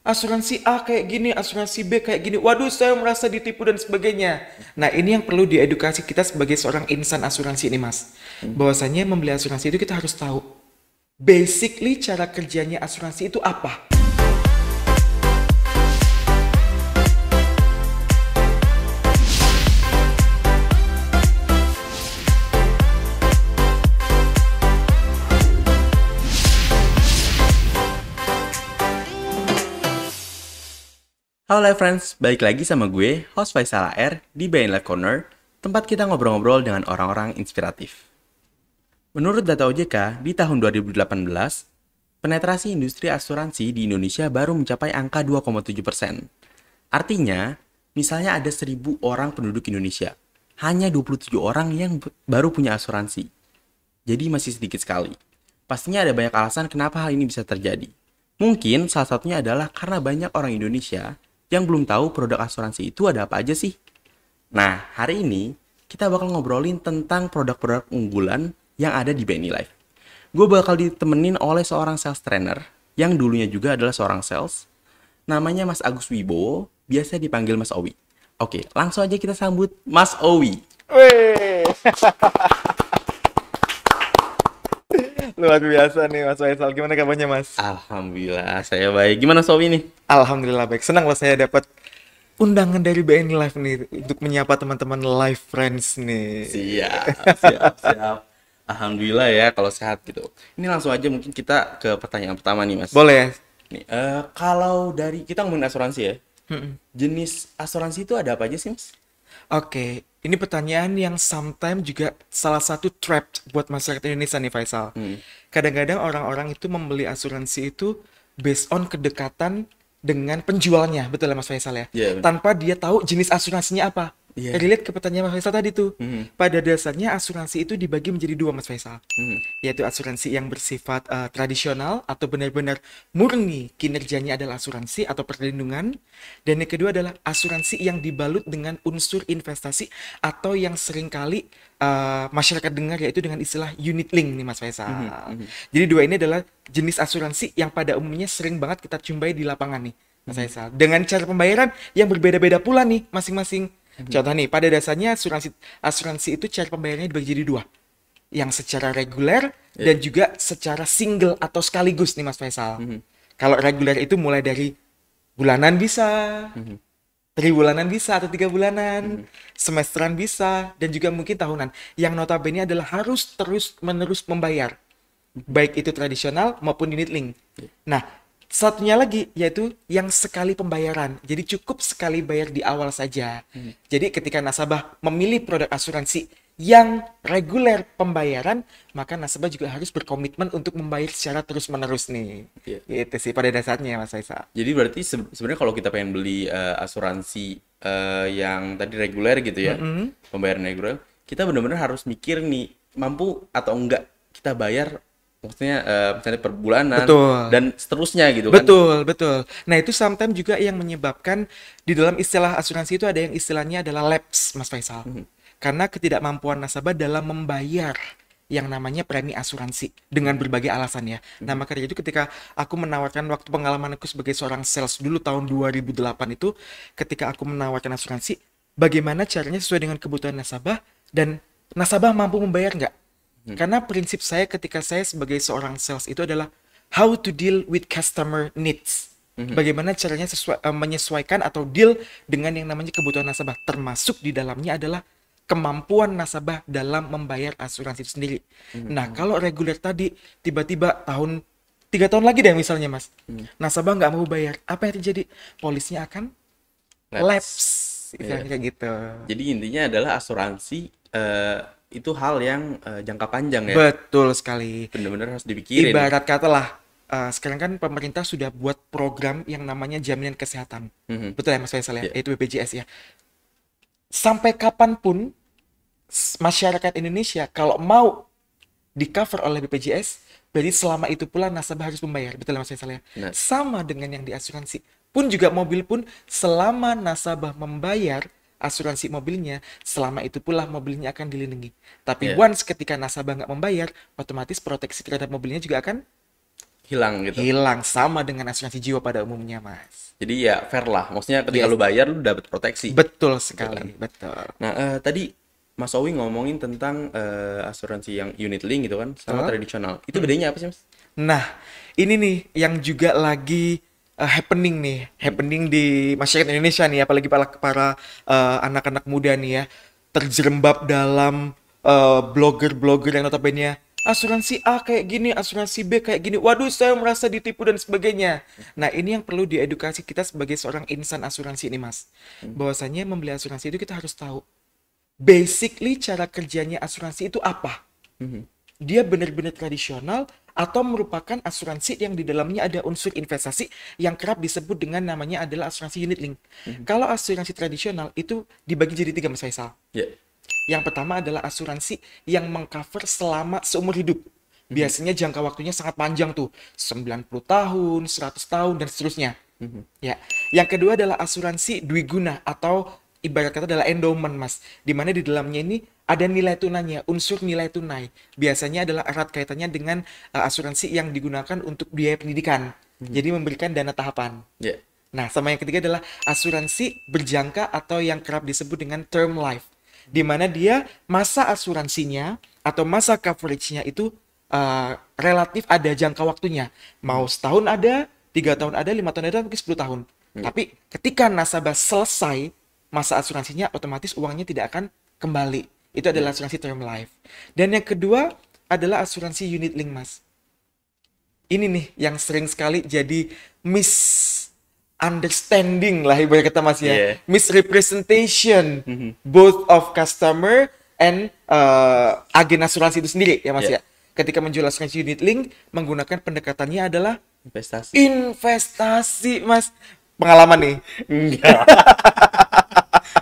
asuransi A kayak gini, asuransi B kayak gini. Waduh, saya merasa ditipu dan sebagainya. Nah, ini yang perlu diedukasi kita sebagai seorang insan asuransi ini, Mas. Bahwasanya membeli asuransi itu kita harus tahu basically cara kerjanya asuransi itu apa. Halo Life Friends, balik lagi sama gue, host Faisal AR di BN Life Corner, tempat kita ngobrol-ngobrol dengan orang-orang inspiratif. Menurut data OJK, di tahun 2018, penetrasi industri asuransi di Indonesia baru mencapai angka 2,7%. Artinya, misalnya ada 1.000 orang penduduk Indonesia, hanya 27 orang yang baru punya asuransi. Jadi masih sedikit sekali. Pastinya ada banyak alasan kenapa hal ini bisa terjadi. Mungkin salah satunya adalah karena banyak orang Indonesia yang belum tahu produk asuransi itu ada apa aja sih. Nah, hari ini kita bakal ngobrolin tentang produk-produk unggulan yang ada di BNI Life. Gue bakal ditemenin oleh seorang sales trainer yang dulunya juga adalah seorang sales. Namanya Mas Agus Wibowo, biasa dipanggil Mas Owi. Oke, langsung aja kita sambut Mas Owi. Weh, luar biasa nih Mas Faisal. Gimana kabarnya, Mas? Alhamdulillah, saya baik. Gimana Mas Owi nih? Alhamdulillah baik. Senang loh saya dapat undangan dari BNI Live nih untuk menyapa teman-teman live friends nih. Siap. Alhamdulillah ya kalau sehat gitu. Ini langsung aja mungkin kita ke pertanyaan pertama nih Mas. Boleh ya? Nih, kalau dari kita ngomongin asuransi ya, jenis asuransi itu ada apa aja sih Mas? Oke, ini pertanyaan yang sometimes juga salah satu trap buat masyarakat Indonesia nih, Faisal. Kadang-kadang orang-orang itu membeli asuransi itu based on kedekatan dengan penjualnya, betul ya Mas Faisal ya? Iya, benar. Tanpa dia tahu jenis asuransinya apa. Iya. Relate ke pertanyaan Mas Faisal tadi tuh. Pada dasarnya asuransi itu dibagi menjadi dua, Mas Faisal. Yaitu asuransi yang bersifat tradisional atau benar-benar murni kinerjanya adalah asuransi atau perlindungan. Dan yang kedua adalah asuransi yang dibalut dengan unsur investasi atau yang seringkali masyarakat dengar yaitu dengan istilah unit link nih Mas Faisal. Jadi dua ini adalah jenis asuransi yang pada umumnya sering banget kita jumpai di lapangan nih Mas Faisal. Dengan cara pembayaran yang berbeda-beda pula nih masing-masing. Contoh nih, pada dasarnya asuransi itu cara pembayarannya dibagi jadi dua. Yang secara reguler dan juga secara single atau sekaligus nih Mas Faisal. Kalau reguler itu mulai dari bulanan bisa, tribulanan bisa atau 3 bulanan, semesteran bisa, dan juga mungkin tahunan. Yang notabene adalah harus terus-menerus membayar. Baik itu tradisional maupun unit link. Nah, satunya lagi yaitu yang sekali pembayaran. Jadi cukup sekali bayar di awal saja. Jadi ketika nasabah memilih produk asuransi yang reguler pembayaran, maka nasabah juga harus berkomitmen untuk membayar secara terus-menerus nih. Iya. Gitu sih pada dasarnya Mas Faisal. Jadi berarti sebenarnya kalau kita pengen beli asuransi yang tadi reguler gitu ya, pembayaran reguler, kita benar-benar harus mikir nih mampu atau enggak kita bayar, maksudnya misalnya per bulanan Betul. dan seterusnya gitu kan. Betul. Nah, itu sometimes juga yang menyebabkan di dalam istilah asuransi itu ada yang istilahnya adalah lapse, Mas Faisal. Karena ketidakmampuan nasabah dalam membayar yang namanya premi asuransi dengan berbagai alasan ya. Nah, maka dari itu ketika aku menawarkan waktu pengalaman aku sebagai seorang sales dulu tahun 2008 itu, ketika aku menawarkan asuransi, bagaimana caranya sesuai dengan kebutuhan nasabah dan nasabah mampu membayar nggak? Karena prinsip saya ketika saya sebagai seorang sales itu adalah how to deal with customer needs. Bagaimana caranya menyesuaikan atau deal dengan yang namanya kebutuhan nasabah. Termasuk di dalamnya adalah kemampuan nasabah dalam membayar asuransi itu sendiri. Nah, kalau reguler tadi tiba-tiba 3 tahun lagi deh misalnya Mas, nasabah nggak mau bayar, apa yang terjadi? Polisnya akan lapse. Kayak gitu. Jadi intinya adalah asuransi itu hal yang jangka panjang ya. Betul sekali. Benar-benar harus dipikirin. Ibarat kata lah, sekarang kan pemerintah sudah buat program yang namanya jaminan kesehatan. Betul ya Mas Faisal ya? Iya. Yaitu BPJS ya. Sampai kapanpun masyarakat Indonesia kalau mau di cover oleh BPJS, berarti selama itu pula nasabah harus membayar. Betul ya Mas Faisal ya? Benar. Sama dengan yang di asuransi. Pun juga mobil pun selama nasabah membayar asuransi mobilnya, selama itu pula mobilnya akan dilindungi. Tapi Iya. once ketika nasabah nggak membayar, otomatis proteksi terhadap mobilnya juga akan hilang gitu. Hilang, sama dengan asuransi jiwa pada umumnya, Mas. Jadi ya fair lah. Maksudnya ketika Yes. lu bayar lu dapat proteksi. Betul sekali, betul. Nah, tadi Mas Owi ngomongin tentang asuransi yang unit link gitu kan sama Betul. tradisional. Itu bedanya apa sih, Mas? Nah, ini nih yang juga lagi happening di masyarakat Indonesia nih, apalagi para anak-anak muda nih ya, terjerembab dalam blogger-blogger yang notabene asuransi A kayak gini, asuransi B kayak gini. Waduh, saya merasa ditipu dan sebagainya. Nah, ini yang perlu diedukasi kita sebagai seorang insan asuransi ini, Mas. Bahwasanya membeli asuransi itu kita harus tahu basically cara kerjanya asuransi itu apa. Dia benar-benar tradisional atau merupakan asuransi yang di dalamnya ada unsur investasi yang kerap disebut dengan namanya adalah asuransi unit link. Kalau asuransi tradisional itu dibagi jadi 3, Mas Faisal. Ya. Yang pertama adalah asuransi yang mengcover selama seumur hidup. Biasanya jangka waktunya sangat panjang tuh, 90 tahun, 100 tahun, dan seterusnya. Ya. Yang kedua adalah asuransi dwiguna atau ibarat kata adalah endowment, Mas. Di mana di dalamnya ini ada nilai tunainya, unsur nilai tunai. Biasanya adalah erat kaitannya dengan asuransi yang digunakan untuk biaya pendidikan. Jadi memberikan dana tahapan. Ya. Nah, sama yang ketiga adalah asuransi berjangka atau yang kerap disebut dengan term life. Di mana dia masa asuransinya atau masa coverage-nya itu relatif ada jangka waktunya. Mau setahun ada, 3 tahun ada, 5 tahun ada, mungkin 10 tahun. Tapi ketika nasabah selesai masa asuransinya, otomatis uangnya tidak akan kembali. Itu adalah asuransi term life. Dan yang kedua adalah asuransi unit link, Mas. Ini nih yang sering sekali jadi misunderstanding lah ibarat kata, Mas ya. Yeah. Misrepresentation both of customer and agen asuransi itu sendiri ya, Mas Yeah. ya. Ketika menjual asuransi unit link menggunakan pendekatannya adalah Investasi. investasi, Mas. Pengalaman nih. Enggak.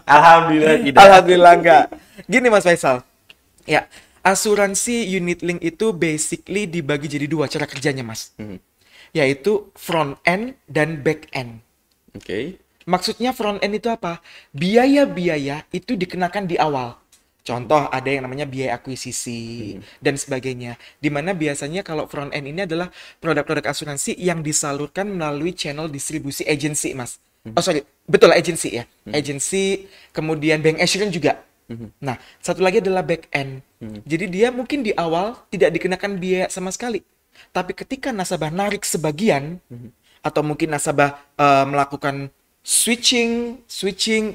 Alhamdulillah tidak. Alhamdulillah enggak. Gini, Mas Faisal. Ya, asuransi unit link itu basically dibagi jadi 2 cara kerjanya, Mas. Yaitu front end dan back end. Oke. Maksudnya front end itu apa? Biaya-biaya itu dikenakan di awal. Contoh ada yang namanya biaya akuisisi dan sebagainya. Dimana biasanya kalau front end ini adalah produk-produk asuransi yang disalurkan melalui channel distribusi agency, Mas. Oh sorry, betul agency ya. Agency, kemudian bank assurance juga. Nah, satu lagi adalah back end. Jadi dia mungkin di awal tidak dikenakan biaya sama sekali. Tapi ketika nasabah narik sebagian, atau mungkin nasabah melakukan switching,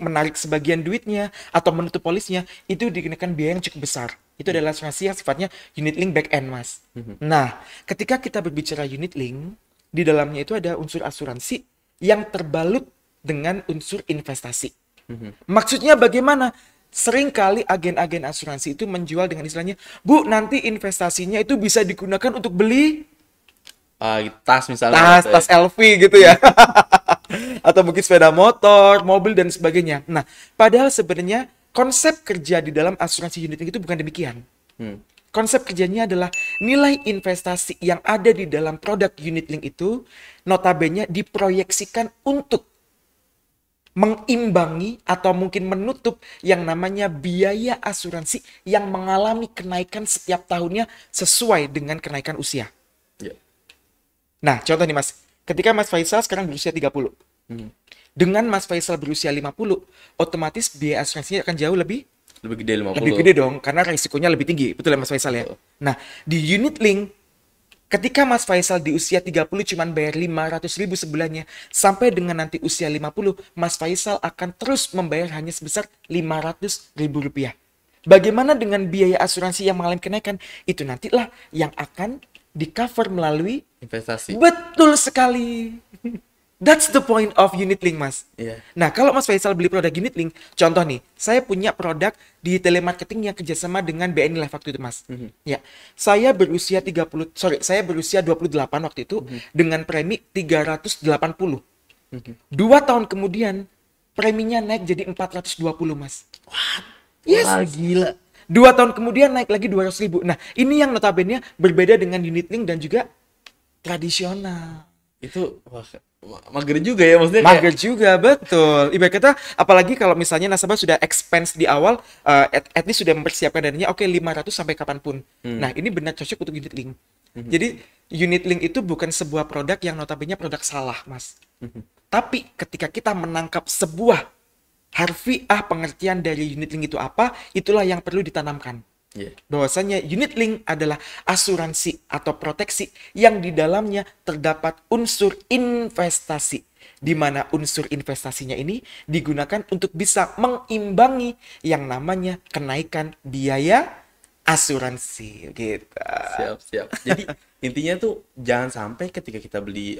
menarik sebagian duitnya, atau menutup polisnya, itu dikenakan biaya yang cukup besar. Itu adalah asuransi yang sifatnya unit link back end, Mas. Nah, ketika kita berbicara unit link, di dalamnya itu ada unsur asuransi yang terbalut dengan unsur investasi. Maksudnya bagaimana? Seringkali agen-agen asuransi itu menjual dengan istilahnya, Bu, nanti investasinya itu bisa digunakan untuk beli Tas misalnya. tas LV gitu ya. Atau mungkin sepeda motor, mobil, dan sebagainya. Nah, padahal sebenarnya konsep kerja di dalam asuransi unit link itu bukan demikian. Konsep kerjanya adalah nilai investasi yang ada di dalam produk unit link itu notabene diproyeksikan untuk mengimbangi atau mungkin menutup yang namanya biaya asuransi yang mengalami kenaikan setiap tahunnya sesuai dengan kenaikan usia. Ya. Nah, contoh nih, Mas. Ketika Mas Faisal sekarang berusia 30. Dengan Mas Faisal berusia 50, otomatis biaya asuransinya akan jauh lebih gede 50. Lebih gede dong, karena risikonya lebih tinggi. Betul ya, Mas Faisal ya? Nah, di unit link, ketika Mas Faisal di usia 30 cuman bayar 500.000 sebulannya, sampai dengan nanti usia 50, Mas Faisal akan terus membayar hanya sebesar 500.000 rupiah. Bagaimana dengan biaya asuransi yang mengalami kenaikan? Itu nantilah yang akan di-cover melalui investasi. Betul sekali. That's the point of unit link, Mas. Iya. Nah, kalau Mas Faisal beli produk unit link, contoh nih, saya punya produk di telemarketing yang kerjasama dengan BNI Life waktu itu, Mas. Ya, saya berusia 28 waktu itu dengan premi 380. 2 tahun kemudian, preminya naik jadi 420, Mas. What? Yes. Wah, gila. 2 tahun kemudian naik lagi 200.000. Nah, ini yang notabene berbeda dengan unit link dan juga tradisional. Itu mager juga ya maksudnya. Mager juga, betul. Ibarat kata, apalagi kalau misalnya nasabah sudah expense di awal, at least sudah mempersiapkan dananya, oke 500 sampai kapanpun. Nah, ini benar cocok untuk unit link. Jadi, unit link itu bukan sebuah produk yang notabene produk salah, Mas. Tapi ketika kita menangkap sebuah harfiah pengertian dari unit link itu apa, itulah yang perlu ditanamkan. Bahwasanya unit link adalah asuransi atau proteksi yang di dalamnya terdapat unsur investasi, di mana unsur investasinya ini digunakan untuk bisa mengimbangi yang namanya kenaikan biaya asuransi gitu. Siap. Jadi intinya tuh jangan sampai ketika kita beli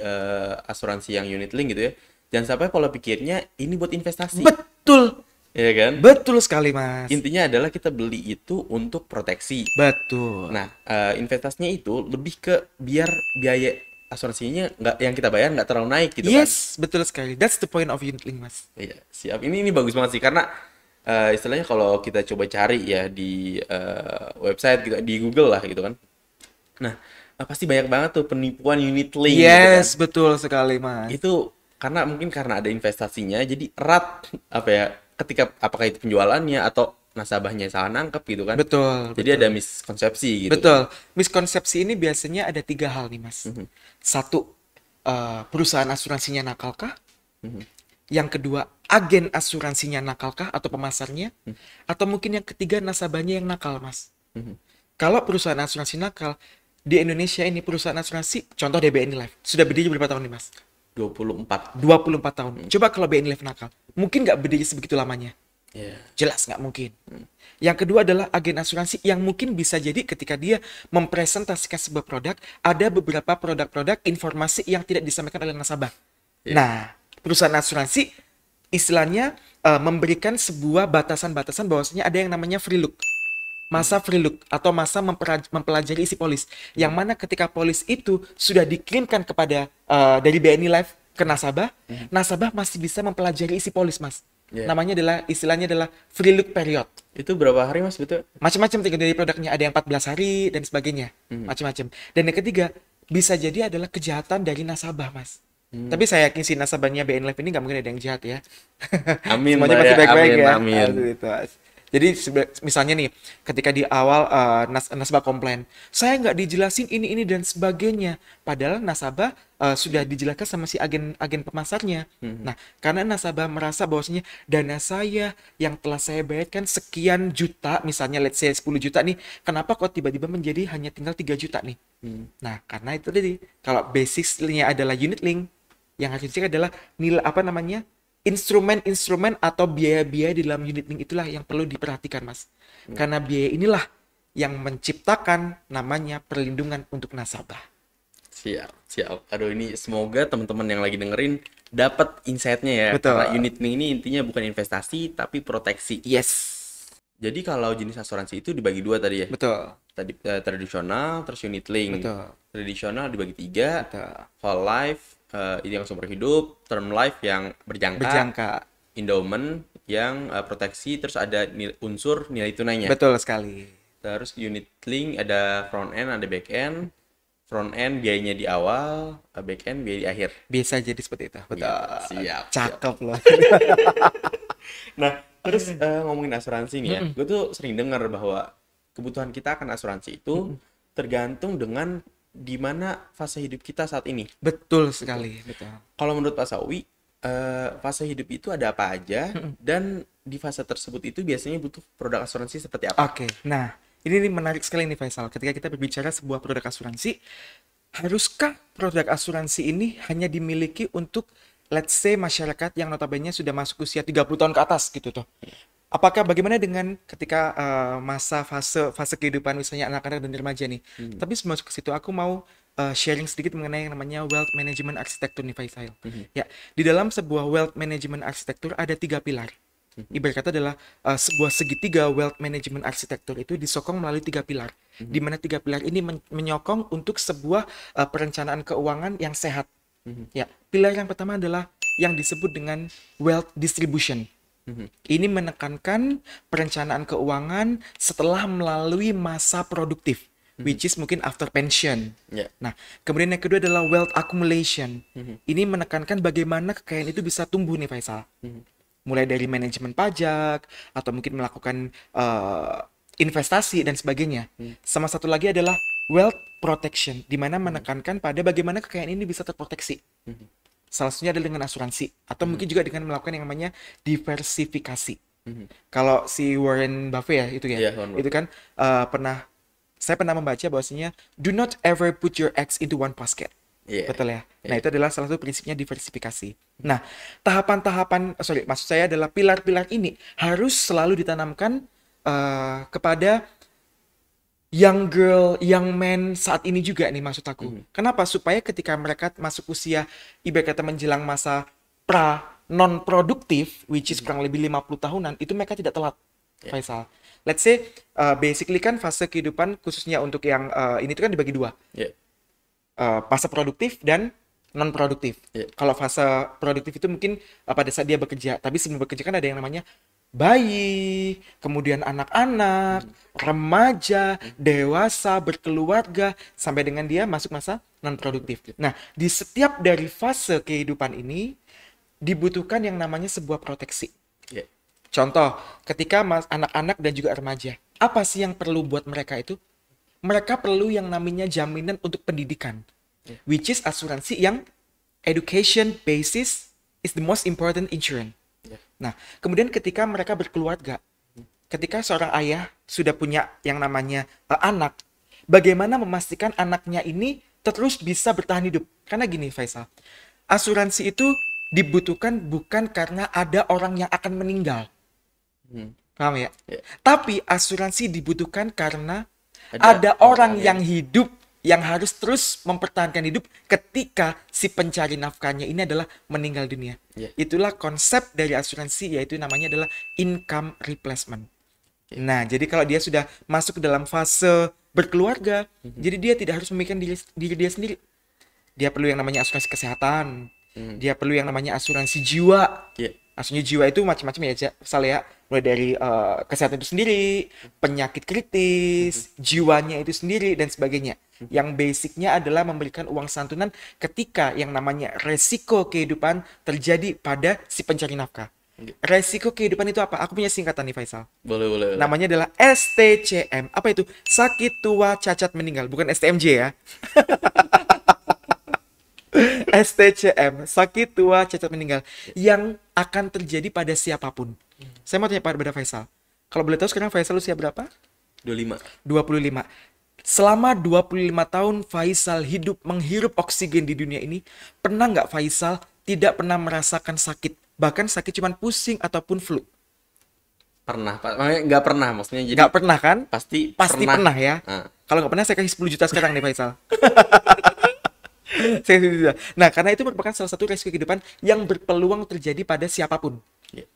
asuransi yang unit link gitu ya, jangan sampai pola pikirnya ini buat investasi. Betul. Iya kan? Betul sekali, Mas. Intinya adalah kita beli itu untuk proteksi. Betul. Nah, investasinya itu lebih ke biar biaya asuransinya nggak yang kita bayar nggak terlalu naik gitu kan? Yes, betul sekali. That's the point of unit link, Mas. Iya, siap. Ini bagus banget sih karena istilahnya kalau kita coba cari ya di website gitu, di Google lah gitu kan. Nah, pasti banyak banget tuh penipuan unit link gitu kan. Yes, betul sekali, Mas. Itu karena ada investasinya jadi erat apa ya ketika apakah itu penjualannya atau nasabahnya salah nangkep gitu kan. Betul. Jadi ada miskonsepsi gitu. Betul. Miskonsepsi ini biasanya ada 3 hal nih, Mas. Satu, perusahaan asuransinya nakalkah? Yang kedua, agen asuransinya nakalkah atau pemasarnya? Atau mungkin yang ketiga, nasabahnya yang nakal, Mas. Kalau perusahaan asuransi nakal, di Indonesia ini perusahaan asuransi, contoh DBNI Life, sudah berdiri berapa tahun nih, Mas? 24. 24 tahun. Coba kalau BNI Life nakal, mungkin nggak berdiri sebegitu lamanya. Jelas nggak mungkin. Yang kedua adalah agen asuransi yang mungkin bisa jadi ketika dia mempresentasikan sebuah produk, ada beberapa produk-produk informasi yang tidak disampaikan oleh nasabah. Nah, perusahaan asuransi istilahnya memberikan sebuah batasan-batasan bahwasanya ada yang namanya free look. Masa free look atau masa mempelajari isi polis. Yang mana ketika polis itu sudah dikirimkan kepada dari BNI Life ke nasabah, nasabah masih bisa mempelajari isi polis, Mas. Namanya istilahnya adalah free look period. Itu berapa hari, Mas, betul? Macam-macam tinggal dari produknya, ada yang 14 hari dan sebagainya. Macam-macam. Dan yang ketiga, bisa jadi adalah kejahatan dari nasabah, Mas. Tapi saya yakin si nasabahnya BNI Life ini nggak mungkin ada yang jahat ya. Amin. Semuanya masih baik-baik ya. Amin. Aduh, itu, Mas. Jadi misalnya nih, ketika di awal nasabah komplain, saya nggak dijelasin ini dan sebagainya. Padahal nasabah sudah dijelaskan sama si agen pemasarnya. Nah, karena nasabah merasa bahwasanya dana saya yang telah saya bayarkan sekian juta, misalnya let's say 10 juta nih, kenapa kok tiba-tiba menjadi hanya tinggal 3 juta nih? Nah, karena itu tadi, kalau basicnya adalah unit link, yang harus dicek adalah nilai apa namanya? Instrumen-instrumen atau biaya-biaya di dalam unit link itulah yang perlu diperhatikan, Mas. Karena biaya inilah yang menciptakan namanya perlindungan untuk nasabah. Siap. Aduh, ini semoga teman-teman yang lagi dengerin dapat insight-nya ya. Betul. Karena unit link ini intinya bukan investasi tapi proteksi. Yes. Jadi kalau jenis asuransi itu dibagi 2 tadi ya. Betul. Tadi tradisional terus unit link. Betul. Tradisional dibagi 3. Betul. Whole life ini yang seumur hidup, term life yang berjangka, endowment yang proteksi, terus ada unsur nilai tunainya. Betul sekali. Terus unit link ada front end, ada back end. Front end biayanya di awal, back end biaya di akhir. Bisa jadi seperti itu. Betul. Siap. Cakep loh. Nah, terus ngomongin asuransi nih ya, gue tuh sering dengar bahwa kebutuhan kita akan asuransi itu tergantung dengan di mana fase hidup kita saat ini. Betul sekali. Betul. Kalau menurut Pak Sawi, fase hidup itu ada apa aja dan di fase tersebut itu biasanya butuh produk asuransi seperti apa? Oke. Nah, ini menarik sekali nih Faisal. Ketika kita berbicara sebuah produk asuransi, haruskah produk asuransi ini hanya dimiliki untuk let's say masyarakat yang notabene sudah masuk usia 30 tahun ke atas gitu tuh? Apakah bagaimana dengan ketika masa fase kehidupan misalnya anak-anak dan remaja nih? Tapi sebelum masuk ke situ aku mau sharing sedikit mengenai yang namanya wealth management architecture nih Faisal. Ya, di dalam sebuah wealth management architecture ada 3 pilar. Ibarat kata adalah sebuah segitiga wealth management architecture itu disokong melalui 3 pilar. Di mana 3 pilar ini menyokong untuk sebuah perencanaan keuangan yang sehat. Ya, pilar yang pertama adalah yang disebut dengan wealth distribution. Ini menekankan perencanaan keuangan setelah melalui masa produktif, which is mungkin after pension. Nah, kemudian yang kedua adalah wealth accumulation. Ini menekankan bagaimana kekayaan itu bisa tumbuh nih Faisal. Mulai dari manajemen pajak, atau mungkin melakukan investasi dan sebagainya. Sama satu lagi adalah wealth protection, di mana menekankan pada bagaimana kekayaan ini bisa terproteksi. Salah satunya adalah dengan asuransi atau mungkin juga dengan melakukan yang namanya diversifikasi. Kalau si Warren Buffett ya itu ya, Iya, Warren itu kan saya pernah membaca bahwasanya do not ever put your eggs into one basket. Iya. Betul ya. Nah, Iya. itu adalah salah satu prinsipnya diversifikasi. Nah, maksud saya adalah pilar-pilar ini harus selalu ditanamkan kepada young girl, young man saat ini juga nih maksud aku. Kenapa? Supaya ketika mereka masuk usia ibarat kata menjelang masa pra non produktif, which is kurang lebih 50 tahunan, itu mereka tidak telat. Faisal. Let's say basically kan fase kehidupan khususnya untuk yang ini tuh kan dibagi dua. Iya. Fase produktif dan non produktif. Kalau fase produktif itu mungkin pada saat dia bekerja, tapi sebelum bekerja kan ada yang namanya bayi, kemudian anak-anak, remaja, dewasa, berkeluarga, sampai dengan dia masuk masa non produktif. Nah, di setiap dari fase kehidupan ini dibutuhkan yang namanya sebuah proteksi. Contoh, ketika anak-anak dan juga remaja, apa sih yang perlu buat mereka itu? Mereka perlu yang namanya jaminan untuk pendidikan, which is asuransi yang education basis is the most important insurance. Nah, kemudian ketika mereka berkeluarga, ketika seorang ayah sudah punya yang namanya anak, bagaimana memastikan anaknya ini terus bisa bertahan hidup? Karena gini, Faisal, asuransi itu dibutuhkan bukan karena ada orang yang akan meninggal. Paham ya? Tapi asuransi dibutuhkan karena ada orang yang hidup yang harus terus mempertahankan hidup ketika si pencari nafkahnya ini adalah meninggal dunia. Itulah konsep dari asuransi, yaitu namanya adalah income replacement. Nah, jadi kalau dia sudah masuk ke dalam fase berkeluarga, jadi dia tidak harus memikirkan diri dia sendiri. Dia perlu yang namanya asuransi kesehatan. Dia perlu yang namanya asuransi jiwa. Asuransi jiwa itu macam-macam ya, misalnya mulai dari kesehatan itu sendiri, penyakit kritis, jiwanya itu sendiri, dan sebagainya. Yang basicnya adalah memberikan uang santunan ketika yang namanya resiko kehidupan terjadi pada si pencari nafkah. Resiko kehidupan itu apa? Aku punya singkatan nih, Faisal. Boleh. Namanya adalah STCM. Apa itu? Sakit, tua, cacat, meninggal. Bukan STMJ ya. STCM, sakit, tua, cacat, meninggal, yang akan terjadi pada siapapun. Saya mau tanya pada Faisal. Kalau boleh tahu sekarang Faisal usia berapa? 25. 25. Selama 25 tahun Faisal hidup menghirup oksigen di dunia ini, pernah nggak Faisal tidak pernah merasakan sakit? Bahkan sakit cuman pusing ataupun flu? Pernah, Pak. Makanya nggak pernah maksudnya. Jadi Nggak pernah kan? Pasti pernah ya. Kalau nggak pernah saya kasih 10 juta sekarang nih Faisal. Nah, karena itu merupakan salah satu resiko kehidupan yang berpeluang terjadi pada siapapun.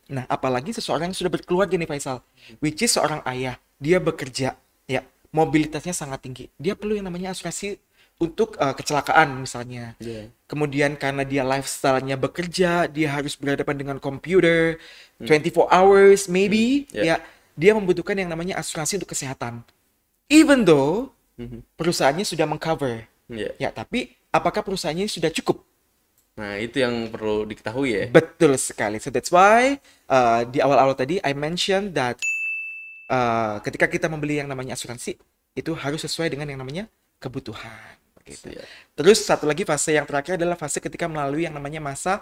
Nah, apalagi seseorang yang sudah berkeluarga nih Faisal, which is seorang ayah, dia bekerja, ya, mobilitasnya sangat tinggi. Dia perlu yang namanya asuransi untuk kecelakaan misalnya. Kemudian karena dia lifestyle-nya bekerja, dia harus berhadapan dengan komputer 24 hours maybe, ya, dia membutuhkan yang namanya asuransi untuk kesehatan. Even though perusahaannya sudah mengcover. Ya, tapi apakah perusahaannya sudah cukup? Nah, itu yang perlu diketahui ya. Betul sekali. So that's why di awal-awal tadi I mentioned that ketika kita membeli yang namanya asuransi, itu harus sesuai dengan yang namanya kebutuhan. Gitu. Terus satu lagi fase yang terakhir adalah fase ketika melalui yang namanya masa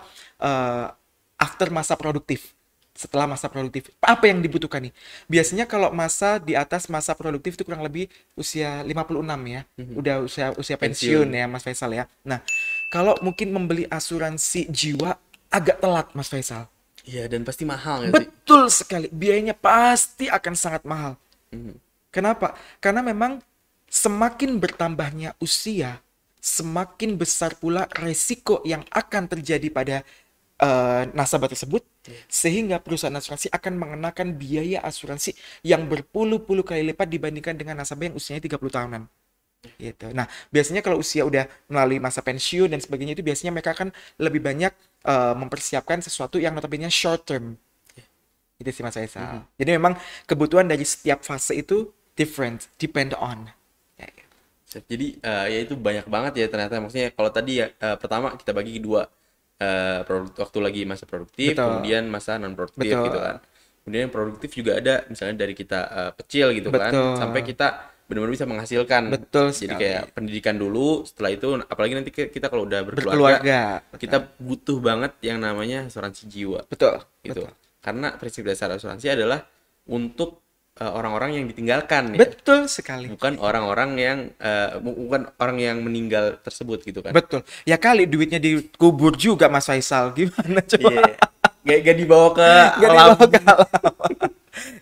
after masa produktif. Setelah masa produktif, apa yang dibutuhkan nih? Biasanya kalau masa di atas masa produktif itu kurang lebih usia 56 ya. Udah usia pensiun ya Mas Faisal ya. Nah, kalau mungkin membeli asuransi jiwa agak telat Mas Faisal. Iya, dan pasti mahal ya sih? Betul sekali. Biayanya pasti akan sangat mahal. Kenapa? Karena memang semakin bertambahnya usia, semakin besar pula resiko yang akan terjadi pada nasabah tersebut, sehingga perusahaan asuransi akan mengenakan biaya asuransi yang berpuluh-puluh kali lipat dibandingkan dengan nasabah yang usianya 30 tahunan. Gitu. Nah, biasanya kalau usia udah melalui masa pensiun dan sebagainya itu biasanya mereka akan lebih banyak mempersiapkan sesuatu yang notabene short term. Itu sih Mas Faisal. Jadi memang kebutuhan dari setiap fase itu depend on. Jadi ya itu banyak banget ya ternyata. Maksudnya kalau tadi ya pertama kita bagi dua, waktu lagi masa produktif, kemudian masa non produktif gitu kan. kemudian yang produktif juga ada, misalnya dari kita kecil gitu kan, Betul. sampai kita benar-benar bisa menghasilkan. Betul Jadi sekali. kayak pendidikan dulu, setelah itu apalagi nanti kita kalau udah berkeluarga, Berkeluarga. kita butuh banget yang namanya asuransi jiwa Betul. gitu. Betul. Karena prinsip dasar asuransi adalah untuk orang-orang yang ditinggalkan ya. Betul sekali. Bukan orang-orang yang bukan orang yang meninggal tersebut gitu kan. Betul. Ya kali duitnya dikubur juga Mas Faisal. Gimana coba? Iya. Gak dibawa ke Gak alam. dibawa ke alam.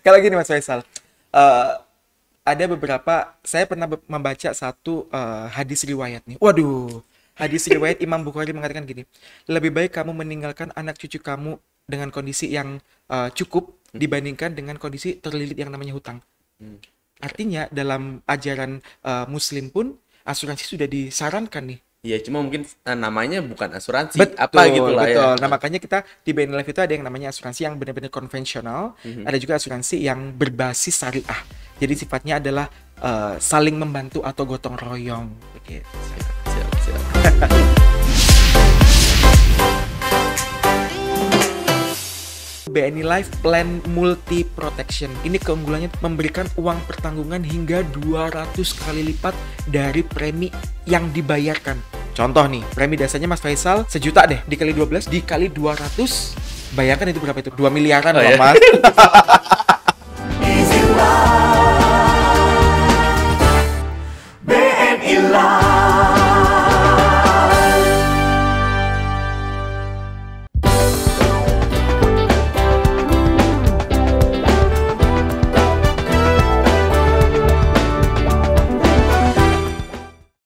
Kalau gini Mas Faisal, ada beberapa, saya pernah membaca satu hadis riwayat nih. Waduh, hadis riwayat Imam Bukhari mengatakan gini, lebih baik kamu meninggalkan anak cucu kamu dengan kondisi yang cukup dibandingkan dengan kondisi terlilit yang namanya hutang. Artinya dalam ajaran Muslim pun asuransi sudah disarankan nih. Iya, cuma mungkin namanya bukan asuransi, Betul, apa gitu lah betul. ya. Nah, makanya kita di BNI Life itu ada yang namanya asuransi yang benar-benar konvensional, ada juga asuransi yang berbasis syariah. Jadi sifatnya adalah saling membantu atau gotong royong. Begitu. Siap. BNI Life Plan Multi Protection. Ini keunggulannya memberikan uang pertanggungan hingga 200 kali lipat dari premi yang dibayarkan. Contoh nih, premi dasarnya Mas Faisal sejuta deh, dikali 12, dikali 200, bayangkan itu berapa itu? 2 miliaran loh, ya? Mas.